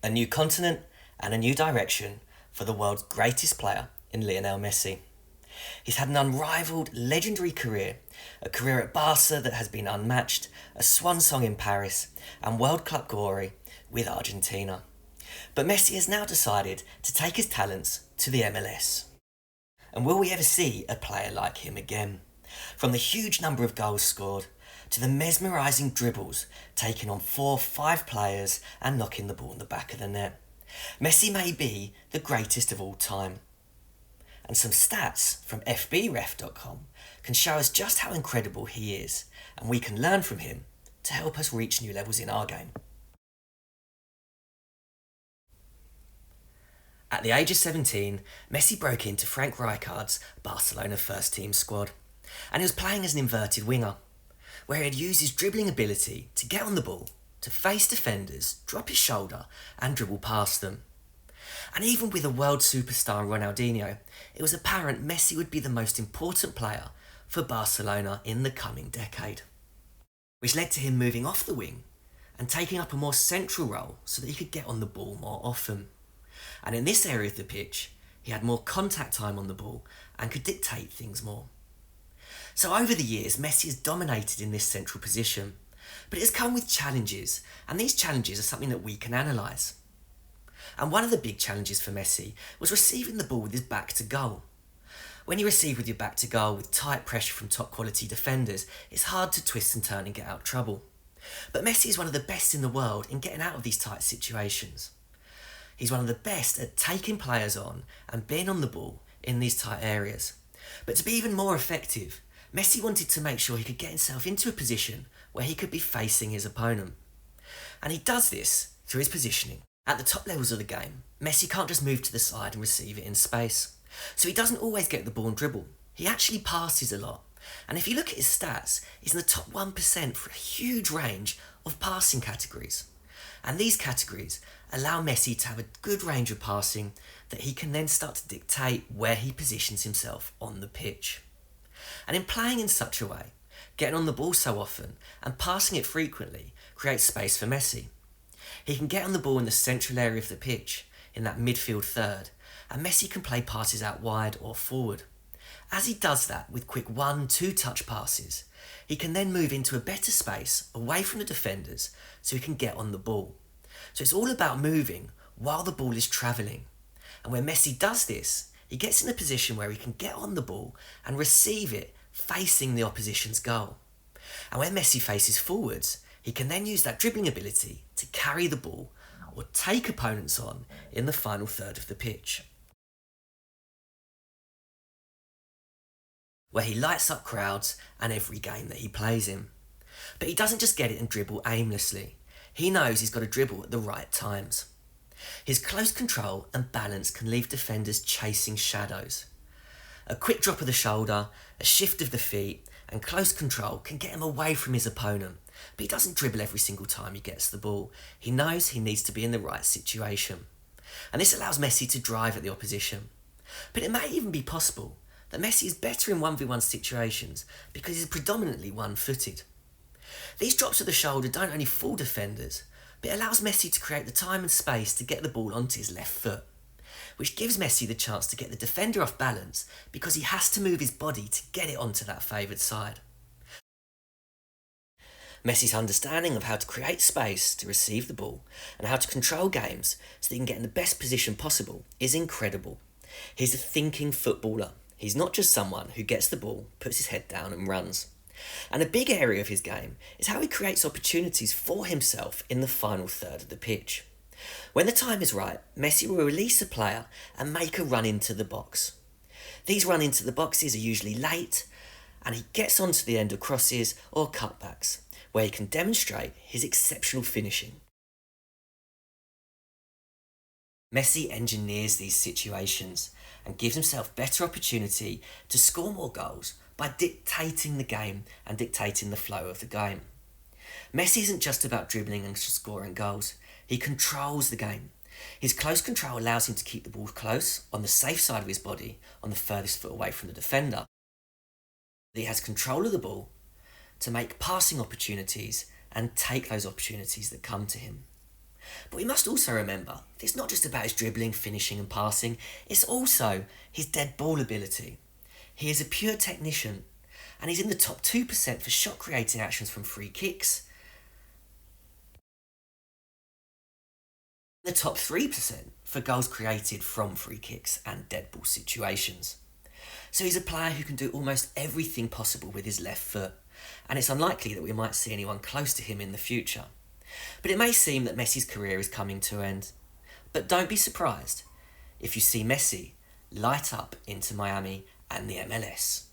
A new continent and a new direction for the world's greatest player in Lionel Messi. He's had an unrivalled, legendary career, a career at Barca that has been unmatched, a swan song in Paris, and World Cup glory with Argentina. But Messi has now decided to take his talents to the MLS. And will we ever see a player like him again? From the huge number of goals scored, to the mesmerising dribbles, taking on 4-5 players and knocking the ball in the back of the net. Messi may be the greatest of all time. And some stats from fbref.com can show us just how incredible he is, and we can learn from him to help us reach new levels in our game. At the age of 17, Messi broke into Frank Rijkaard's Barcelona first team squad, and he was playing as an inverted winger, where he'd use his dribbling ability to get on the ball, to face defenders, drop his shoulder and dribble past them. And even with a world superstar Ronaldinho, it was apparent Messi would be the most important player for Barcelona in the coming decade, which led to him moving off the wing and taking up a more central role so that he could get on the ball more often. And in this area of the pitch, he had more contact time on the ball and could dictate things more. So over the years, Messi has dominated in this central position, but it has come with challenges, and these challenges are something that we can analyse. And one of the big challenges for Messi was receiving the ball with his back to goal. When you receive with your back to goal with tight pressure from top quality defenders, it's hard to twist and turn and get out of trouble. But Messi is one of the best in the world in getting out of these tight situations. He's one of the best at taking players on and being on the ball in these tight areas. But to be even more effective, Messi wanted to make sure he could get himself into a position where he could be facing his opponent. And he does this through his positioning. At the top levels of the game, Messi can't just move to the side and receive it in space. So he doesn't always get the ball and dribble. He actually passes a lot. And if you look at his stats, he's in the top 1% for a huge range of passing categories. And these categories allow Messi to have a good range of passing that he can then start to dictate where he positions himself on the pitch. And in playing in such a way, getting on the ball so often and passing it frequently creates space for Messi. He can get on the ball in the central area of the pitch, in that midfield third, and Messi can play passes out wide or forward. As he does that with quick 1-2 touch passes, he can then move into a better space away from the defenders so he can get on the ball. So it's all about moving while the ball is travelling. And when Messi does this, he gets in a position where he can get on the ball and receive it facing the opposition's goal. And when Messi faces forwards, he can then use that dribbling ability to carry the ball or take opponents on in the final third of the pitch, where he lights up crowds and every game that he plays in. But he doesn't just get it and dribble aimlessly. He knows he's got to dribble at the right times. His close control and balance can leave defenders chasing shadows. A quick drop of the shoulder, a shift of the feet, and close control can get him away from his opponent, but he doesn't dribble every single time he gets the ball. He knows he needs to be in the right situation. And this allows Messi to drive at the opposition. But it may even be possible that Messi is better in 1v1 situations because he's predominantly one-footed. These drops of the shoulder don't only fool defenders, but it allows Messi to create the time and space to get the ball onto his left foot, which gives Messi the chance to get the defender off balance because he has to move his body to get it onto that favoured side. Messi's understanding of how to create space to receive the ball and how to control games so that he can get in the best position possible is incredible. He's a thinking footballer. He's not just someone who gets the ball, puts his head down and runs. And a big area of his game is how he creates opportunities for himself in the final third of the pitch. When the time is right, Messi will release a player and make a run into the box. These run into the boxes are usually late, and he gets onto the end of crosses or cutbacks, where he can demonstrate his exceptional finishing. Messi engineers these situations and gives himself better opportunity to score more goals by dictating the game and dictating the flow of the game. Messi isn't just about dribbling and scoring goals. He controls the game. His close control allows him to keep the ball close, on the safe side of his body, on the furthest foot away from the defender. He has control of the ball to make passing opportunities and take those opportunities that come to him. But we must also remember that it's not just about his dribbling, finishing and passing, it's also his dead ball ability. He is a pure technician, and he's in the top 2% for shot creating actions from free kicks, the top 3% for goals created from free kicks and dead ball situations. So he's a player who can do almost everything possible with his left foot, and it's unlikely that we might see anyone close to him in the future. But it may seem that Messi's career is coming to an end. But don't be surprised if you see Messi light up into Miami and the MLS.